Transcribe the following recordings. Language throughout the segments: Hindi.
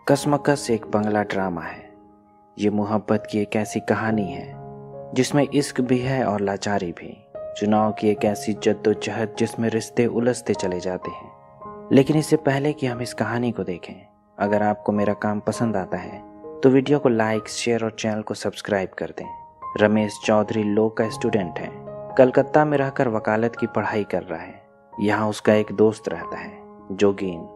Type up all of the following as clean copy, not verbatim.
कसमकस एक बंगला ड्रामा है। ये मोहब्बत की एक ऐसी कहानी है जिसमें इश्क भी है और लाचारी भी। चुनाव की एक ऐसी जद्दोजहद जिसमें रिश्ते उलझते चले जाते हैं। लेकिन इससे पहले कि हम इस कहानी को देखें, अगर आपको मेरा काम पसंद आता है तो वीडियो को लाइक, शेयर और चैनल को सब्सक्राइब कर दें। रमेश चौधरी लॉ का स्टूडेंट है। कलकत्ता में रहकर वकालत की पढ़ाई कर रहा है। यहाँ उसका एक दोस्त रहता है, जोगीन।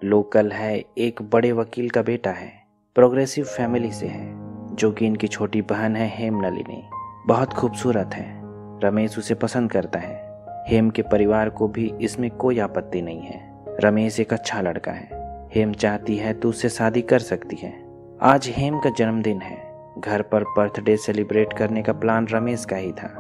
लोकल है, एक बड़े वकील का बेटा है, प्रोग्रेसिव फैमिली से है। जोगीन की छोटी बहन है हेमनलिनी, बहुत खूबसूरत है। रमेश उसे पसंद करता है। हेम के परिवार को भी इसमें कोई आपत्ति नहीं है। रमेश एक अच्छा लड़का है। हेम चाहती है तो उससे शादी कर सकती है। आज हेम का जन्मदिन है। घर पर बर्थडे सेलिब्रेट करने का प्लान रमेश का ही था।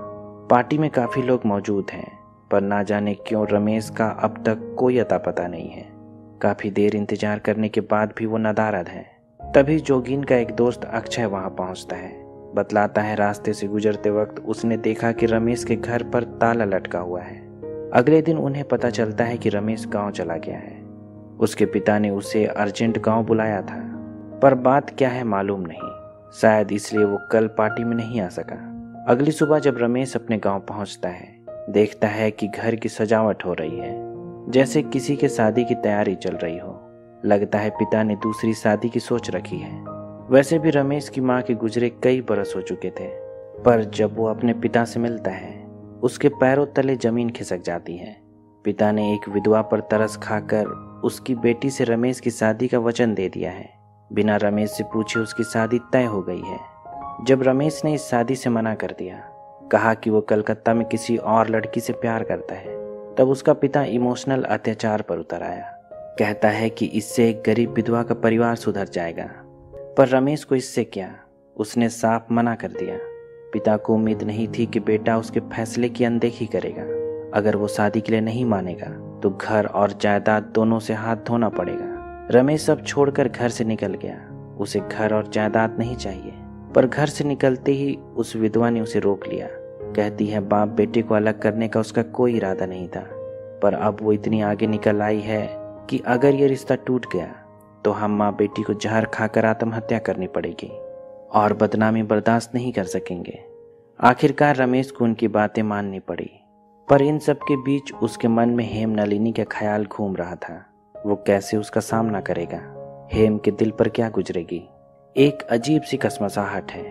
पार्टी में काफी लोग मौजूद हैं, पर ना जाने क्यों रमेश का अब तक कोई अता पता नहीं है। काफी देर इंतजार करने के बाद भी वो नदारद है। तभी जोगीन का एक दोस्त अक्षय वहां पहुंचता है। बतलाता है रास्ते से गुजरते वक्त उसने देखा कि रमेश के घर पर ताला लटका हुआ है। अगले दिन उन्हें पता चलता है कि रमेश गांव चला गया है। उसके पिता ने उसे अर्जेंट गांव बुलाया था, पर बात क्या है मालूम नहीं। शायद इसलिए वो कल पार्टी में नहीं आ सका। अगली सुबह जब रमेश अपने गांव पहुंचता है, देखता है कि घर की सजावट हो रही है, जैसे किसी के शादी की तैयारी चल रही हो। लगता है पिता ने दूसरी शादी की सोच रखी है। वैसे भी रमेश की मां के गुजरे कई बरस हो चुके थे, पर जब वो अपने पिता से मिलता है, उसके पैरों तले जमीन खिसक जाती है। पिता ने एक विधवा पर तरस खाकर उसकी बेटी से रमेश की शादी का वचन दे दिया है। बिना रमेश से पूछे उसकी शादी तय हो गई है। जब रमेश ने इस शादी से मना कर दिया, कहा कि वो कलकत्ता में किसी और लड़की से प्यार करता है, तब उसका पिता इमोशनल अत्याचार पर उतर आया। कहता है कि इससे एक गरीब विधवा का परिवार सुधर जाएगा। पर रमेश को इससे क्या, उसने साफ मना कर दिया। पिता को उम्मीद नहीं थी कि बेटा उसके फैसले की अनदेखी करेगा। अगर वो शादी के लिए नहीं मानेगा तो घर और जायदाद दोनों से हाथ धोना पड़ेगा। रमेश सब छोड़कर घर से निकल गया। उसे घर और जायदाद नहीं चाहिए, पर घर से निकलते ही उस विधवा ने उसे रोक लिया। कहती है बाप बेटे को अलग करने का उसका कोई इरादा नहीं था, पर अब वो इतनी आगे निकल आई है कि अगर ये रिश्ता टूट गया तो हम माँ बेटी को जहर खाकर आत्महत्या करनी पड़ेगी और बदनामी बर्दाश्त नहीं कर सकेंगे। आखिरकार रमेश को उनकी बातें माननी पड़ी, पर इन सब के बीच उसके मन में हेमनलिनी का ख्याल घूम रहा था। वो कैसे उसका सामना करेगा, हेम के दिल पर क्या गुजरेगी। एक अजीब सी कसमसाहट है,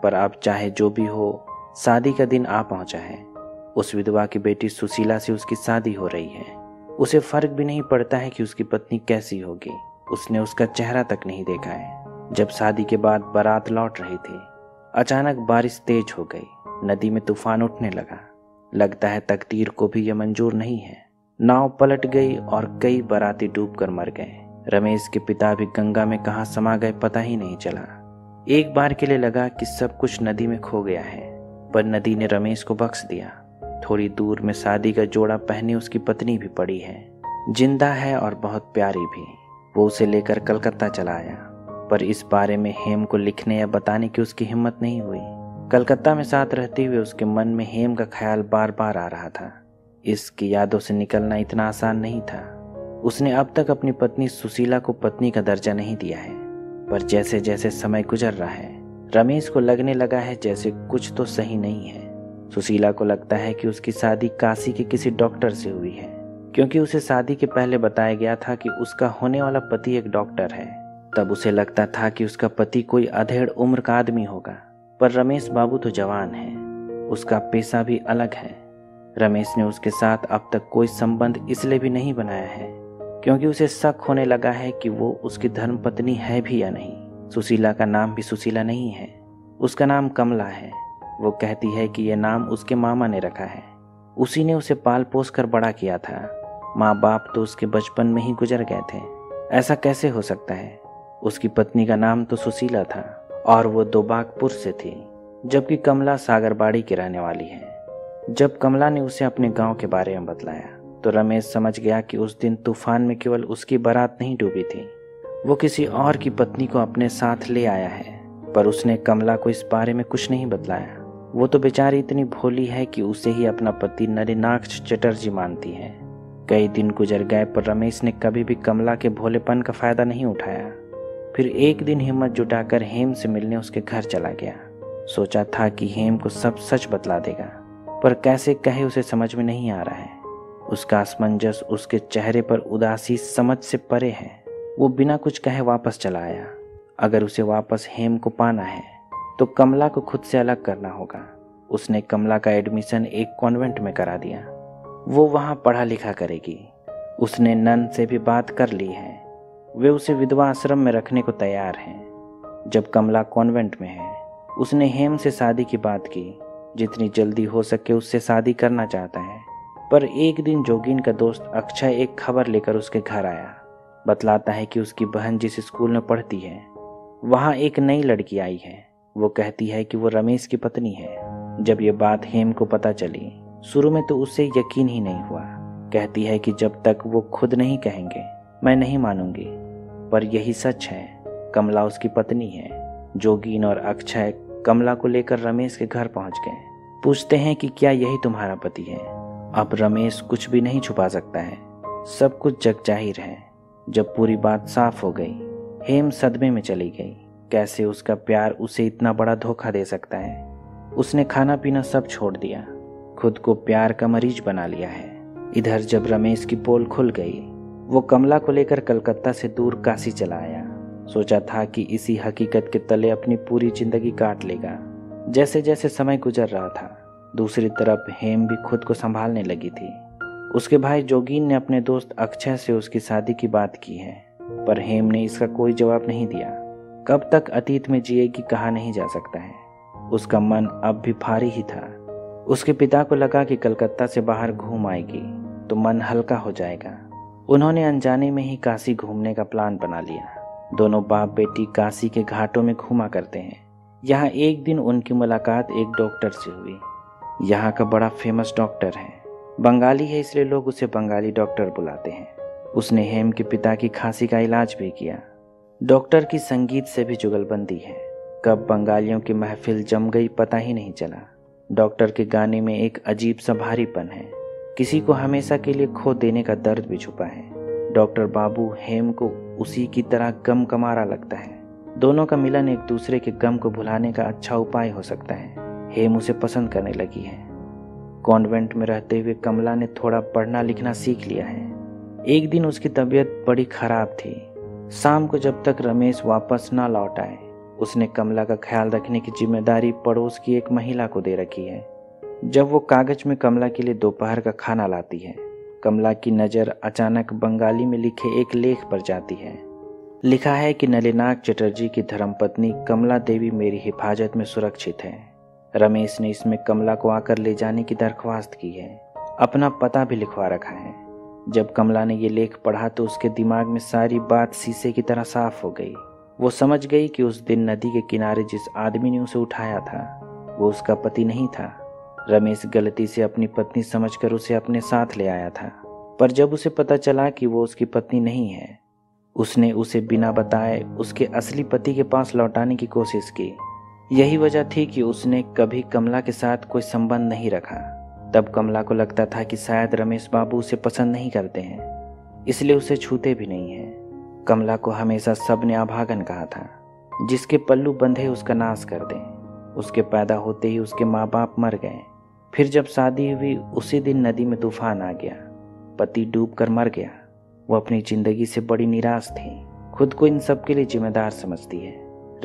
पर अब चाहे जो भी हो, शादी का दिन आ पहुंचा है। उस विधवा की बेटी सुशीला से उसकी शादी हो रही है। उसे फर्क भी नहीं पड़ता है कि उसकी पत्नी कैसी होगी। उसने उसका चेहरा तक नहीं देखा है। जब शादी के बाद बारात लौट रही थी, अचानक बारिश तेज हो गई। नदी में तूफान उठने लगा। लगता है तकदीर को भी यह मंजूर नहीं है। नाव पलट गई और कई बाराती डूबकर मर गए। रमेश के पिता भी गंगा में कहाँ समा गए पता ही नहीं चला। एक बार के लिए लगा कि सब कुछ नदी में खो गया है, पर नदी ने रमेश को बख्श दिया। थोड़ी दूर में शादी का जोड़ा पहने उसकी पत्नी भी पड़ी है, जिंदा है और बहुत प्यारी भी। वो उसे लेकर कलकत्ता चला आया, पर इस बारे में हेम को लिखने या बताने की उसकी हिम्मत नहीं हुई। कलकत्ता में साथ रहते हुए उसके मन में हेम का ख्याल बार बार आ रहा था। इसकी यादों से निकलना इतना आसान नहीं था। उसने अब तक अपनी पत्नी सुशीला को पत्नी का दर्जा नहीं दिया है, पर जैसे जैसे समय गुजर रहा है, रमेश को लगने लगा है जैसे कुछ तो सही नहीं है। सुशीला को लगता है कि उसकी शादी काशी के किसी डॉक्टर से हुई है, क्योंकि उसे शादी के पहले बताया गया था कि उसका होने वाला पति एक डॉक्टर है। तब उसे लगता था कि उसका पति कोई अधेड़ उम्र का आदमी होगा, पर रमेश बाबू तो जवान है। उसका पेशा भी अलग है। रमेश ने उसके साथ अब तक कोई संबंध इसलिए भी नहीं बनाया है क्योंकि उसे शक होने लगा है कि वो उसकी धर्मपत्नी है भी या नहीं। सुशीला का नाम भी सुशीला नहीं है, उसका नाम कमला है। वो कहती है कि यह नाम उसके मामा ने रखा है। उसी ने उसे पाल पोस कर बड़ा किया था। माँ बाप तो उसके बचपन में ही गुजर गए थे। ऐसा कैसे हो सकता है? उसकी पत्नी का नाम तो सुशीला था और वो दोबागपुर से थी, जबकि कमला सागरबाड़ी की रहने वाली है। जब कमला ने उसे अपने गांव के बारे में बतलाया तो रमेश समझ गया कि उस दिन तूफान में केवल उसकी बारात नहीं डूबी थी, वो किसी और की पत्नी को अपने साथ ले आया है। पर उसने कमला को इस बारे में कुछ नहीं बतलाया। वो तो बेचारी इतनी भोली है कि उसे ही अपना पति नलिनाक्ष चटर्जी मानती है। कई दिन गुजर गए पर रमेश ने कभी भी कमला के भोलेपन का फायदा नहीं उठाया। फिर एक दिन हिम्मत जुटाकर हेम से मिलने उसके घर चला गया। सोचा था कि हेम को सब सच बतला देगा, पर कैसे कहे उसे समझ में नहीं आ रहा है। उसका असमंजस उसके चेहरे पर उदासी समझ से परे है। वो बिना कुछ कहे वापस चला आया। अगर उसे वापस हेम को पाना है तो कमला को खुद से अलग करना होगा। उसने कमला का एडमिशन एक कॉन्वेंट में करा दिया। वो वहाँ पढ़ा लिखा करेगी। उसने नन से भी बात कर ली है। वे उसे विधवा आश्रम में रखने को तैयार हैं। जब कमला कॉन्वेंट में है, उसने हेम से शादी की बात की। जितनी जल्दी हो सके उससे शादी करना चाहता है। पर एक दिन जोगिन का दोस्त अक्षय एक खबर लेकर उसके घर आया। बतलाता है कि उसकी बहन जिस स्कूल में पढ़ती है वहाँ एक नई लड़की आई है। वो कहती है कि वो रमेश की पत्नी है। जब ये बात हेम को पता चली, शुरू में तो उसे यकीन ही नहीं हुआ। कहती है कि जब तक वो खुद नहीं कहेंगे मैं नहीं मानूंगी। पर यही सच है, कमला उसकी पत्नी है। जोगिन और अक्षय कमला को लेकर रमेश के घर पहुंच गए। पूछते हैं कि क्या यही तुम्हारा पति है। अब रमेश कुछ भी नहीं छुपा सकता है, सब कुछ जग जाहिर है। जब पूरी बात साफ हो गई, हेम सदमे में चली गई। कैसे उसका प्यार उसे इतना बड़ा धोखा दे सकता है। उसने खाना पीना सब छोड़ दिया, खुद को प्यार का मरीज बना लिया है। इधर जब रमेश की पोल खुल गई, वो कमला को लेकर कलकत्ता से दूर काशी चला आया। सोचा था कि इसी हकीकत के तले अपनी पूरी जिंदगी काट लेगा। जैसे जैसे समय गुजर रहा था, दूसरी तरफ हेम भी खुद को संभालने लगी थी। उसके भाई जोगीन ने अपने दोस्त अक्षय से उसकी शादी की बात की है, पर हेम ने इसका कोई जवाब नहीं दिया। कब तक अतीत में जिएगी कहा नहीं जा सकता है। उसका मन अब भी भारी ही था। उसके पिता को लगा कि कलकत्ता से बाहर घूम आएगी तो मन हल्का हो जाएगा। उन्होंने अनजाने में ही काशी घूमने का प्लान बना लिया। दोनों बाप बेटी काशी के घाटों में घूमा करते हैं। यहाँ एक दिन उनकी मुलाकात एक डॉक्टर से हुई। यहाँ का बड़ा फेमस डॉक्टर है। बंगाली है इसलिए लोग उसे बंगाली डॉक्टर बुलाते हैं। उसने हेम के पिता की खांसी का इलाज भी किया। डॉक्टर की संगीत से भी जुगलबंदी है। कब बंगालियों की महफिल जम गई पता ही नहीं चला। डॉक्टर के गाने में एक अजीब सा भारीपन है। किसी को हमेशा के लिए खो देने का दर्द भी छुपा है। डॉक्टर बाबू हेम को उसी की तरह गम कमारा लगता है। दोनों का मिलन एक दूसरे के गम को भुलाने का अच्छा उपाय हो सकता है। हेम उसे पसंद करने लगी है। कॉन्वेंट में रहते हुए कमला ने थोड़ा पढ़ना लिखना सीख लिया है। एक दिन उसकी तबीयत बड़ी खराब थी। शाम को जब तक रमेश वापस ना लौट आए, उसने कमला का ख्याल रखने की जिम्मेदारी पड़ोस की एक महिला को दे रखी है। जब वो कागज में कमला के लिए दोपहर का खाना लाती है, कमला की नज़र अचानक बंगाली में लिखे एक लेख पर जाती है। लिखा है कि नलिनाथ चटर्जी की धर्मपत्नी कमला देवी मेरी हिफाजत में सुरक्षित है। रमेश ने इसमें कमला को आकर ले जाने की दरख्वास्त की है। अपना पता भी लिखवा रखा है। जब कमला ने ये लेख पढ़ा तो उसके दिमाग में सारी बात शीशे की तरह साफ हो गई। वो समझ गई कि उस दिन नदी के किनारे जिस आदमी ने उसे उठाया था वो उसका पति नहीं था। रमेश गलती से अपनी पत्नी समझकर उसे अपने साथ ले आया था, पर जब उसे पता चला कि वो उसकी पत्नी नहीं है, उसने उसे बिना बताए उसके असली पति के पास लौटाने की कोशिश की। यही वजह थी कि उसने कभी कमला के साथ कोई संबंध नहीं रखा। तब कमला को लगता था कि शायद रमेश बाबू उसे पसंद नहीं करते हैं, इसलिए उसे छूते भी नहीं हैं। कमला को हमेशा सबने अभागन कहा था, जिसके पल्लू बंधे उसका नाश कर दें। उसके पैदा होते ही उसके माँ बाप मर गए। फिर जब शादी हुई उसी दिन नदी में तूफान आ गया। पति डूब कर मर गया। वो अपनी जिंदगी से बड़ी निराश थी। खुद को इन सब के लिए जिम्मेदार समझती है।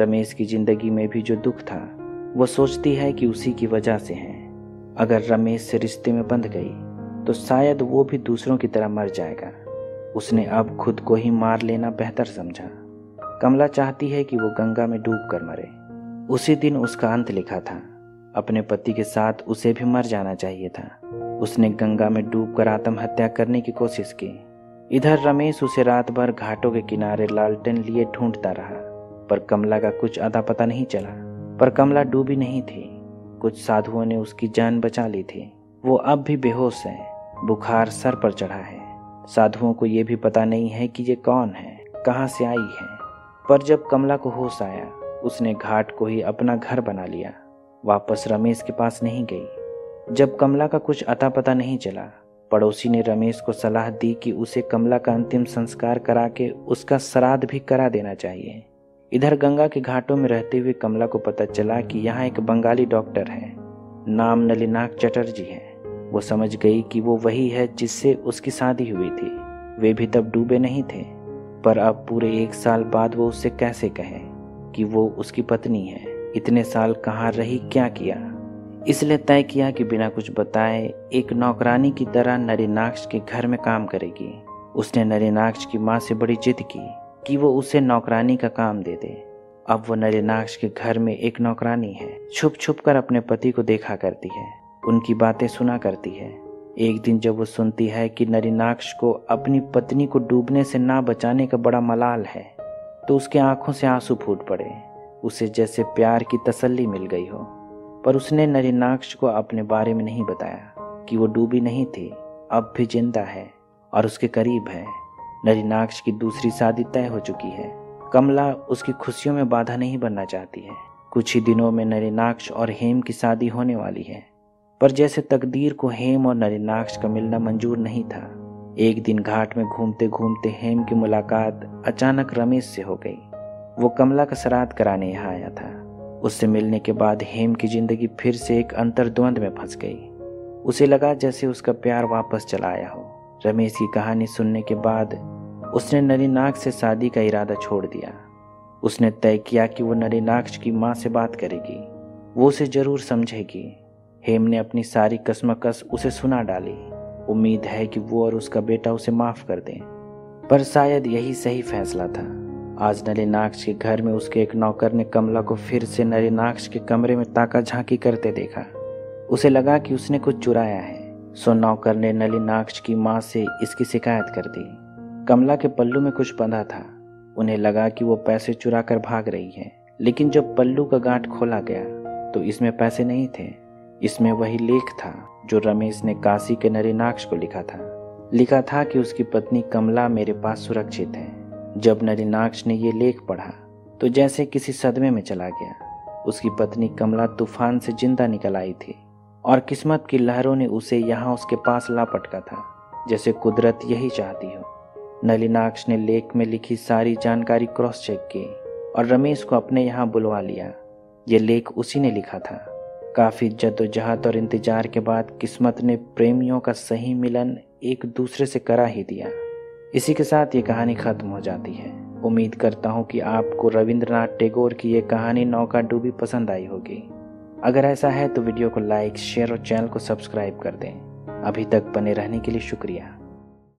रमेश की जिंदगी में भी जो दुख था वो सोचती है कि उसी की वजह से है। अगर रमेश से रिश्ते में बंध गई तो शायद वो भी दूसरों की तरह मर जाएगा। उसने अब खुद को ही मार लेना बेहतर समझा। कमला चाहती है कि वो गंगा में डूब कर मरे। उसी दिन उसका अंत लिखा था। अपने पति के साथ उसे भी मर जाना चाहिए था। उसने गंगा में डूबकर आत्महत्या करने की कोशिश की। इधर रमेश उसे रात भर घाटों के किनारे लालटेन लिए ढूंढता रहा, पर कमला का कुछ अता पता नहीं चला। पर कमला डूबी नहीं थी। कुछ साधुओं ने उसकी जान बचा ली थी। वो अब भी बेहोश है। बुखार सर पर चढ़ा है। साधुओं को ये भी पता नहीं है कि ये कौन है, कहाँ से आई है। पर जब कमला को होश आया, उसने घाट को ही अपना घर बना लिया। वापस रमेश के पास नहीं गई। जब कमला का कुछ अता पता नहीं चला, पड़ोसी ने रमेश को सलाह दी कि उसे कमला का अंतिम संस्कार करा के उसका श्राद्ध भी करा देना चाहिए। इधर गंगा के घाटों में रहते हुए कमला को पता चला कि यहाँ एक बंगाली डॉक्टर है, नाम नलिनाक चटर्जी है। वो समझ गई कि वो वही है जिससे उसकी शादी हुई थी। वे भी तब डूबे नहीं थे, पर अब पूरे 1 साल बाद वो उससे कैसे कहे कि वो उसकी पत्नी है। इतने साल कहाँ रही, क्या किया। इसलिए तय किया कि बिना कुछ बताए एक नौकरानी की तरह नलिनाक्ष के घर में काम करेगी। उसने नलिनाक्ष की माँ से बड़ी जिद की कि वो उसे नौकरानी का काम दे दे। अब वो नलिनाक्ष के घर में एक नौकरानी है, छुप छुप कर अपने पति को देखा करती है, उनकी बातें सुना करती है। एक दिन जब वो सुनती है कि नलिनाक्ष को अपनी पत्नी को डूबने से ना बचाने का बड़ा मलाल है, तो उसके आंखों से आंसू फूट पड़े। उसे जैसे प्यार की तसल्ली मिल गई हो। पर उसने नलिनाक्ष को अपने बारे में नहीं बताया कि वो डूबी नहीं थी, अब भी जिंदा है और उसके करीब है। नलिनाक्ष की दूसरी शादी तय हो चुकी है। कमला उसकी खुशियों में बाधा नहीं बनना चाहती है। कुछ ही दिनों में नलिनाक्ष और हेम की शादी होने वाली है, पर जैसे तकदीर को हेम और नलिनाक्ष का मिलना मंजूर नहीं था। एक दिन घाट में घूमते घूमते हेम की मुलाकात अचानक रमेश से हो गई। वो कमला का श्राद्ध कराने यहाँ आया था। उससे मिलने के बाद हेम की जिंदगी फिर से एक अंतर्द्वंद में फंस गई। उसे लगा जैसे उसका प्यार वापस चला आया हो। रमेश की कहानी सुनने के बाद उसने नलिनाक्ष से शादी का इरादा छोड़ दिया। उसने तय किया कि वो नलिनाक्ष की माँ से बात करेगी, वो उसे जरूर समझेगी। हेम ने अपनी सारी कश्मकश उसे सुना डाली। उम्मीद है कि वो और उसका बेटा उसे माफ कर दें, पर शायद यही सही फैसला था। आज नलिनाक्ष के घर में उसके एक नौकर ने कमला को फिर से नलिनाक्ष के कमरे में ताका झांकी करते देखा। उसे लगा कि उसने कुछ चुराया है, सो नौकर ने नलिनाक्ष की माँ से इसकी शिकायत कर दी। कमला के पल्लू में कुछ बंधा था। उन्हें लगा कि वो पैसे चुरा कर भाग रही है, लेकिन जब पल्लू का गांठ खोला गया तो इसमें पैसे नहीं थे। इसमें वही लेख था जो रमेश ने काशी के नलिनाक्ष को लिखा था कि उसकी पत्नी कमला मेरे पास सुरक्षित है। जब नलिनाक्ष ने ये लेख पढ़ा तो जैसे किसी सदमे में चला गया। उसकी पत्नी कमला तूफान से जिंदा निकल आई थी और किस्मत की लहरों ने उसे यहाँ उसके पास ला पटका था, जैसे कुदरत यही चाहती हो। नलिनाक्ष ने लेख में लिखी सारी जानकारी क्रॉस चेक की और रमेश को अपने यहाँ बुलवा लिया। ये लेख उसी ने लिखा था। काफी जद्दोजहद और इंतजार के बाद किस्मत ने प्रेमियों का सही मिलन एक दूसरे से करा ही दिया। इसी के साथ ये कहानी खत्म हो जाती है। उम्मीद करता हूँ कि आपको रविंद्रनाथ टैगोर की ये कहानी नौका डूबी पसंद आई होगी। अगर ऐसा है तो वीडियो को लाइक, शेयर और चैनल को सब्सक्राइब कर दें। अभी तक बने रहने के लिए शुक्रिया।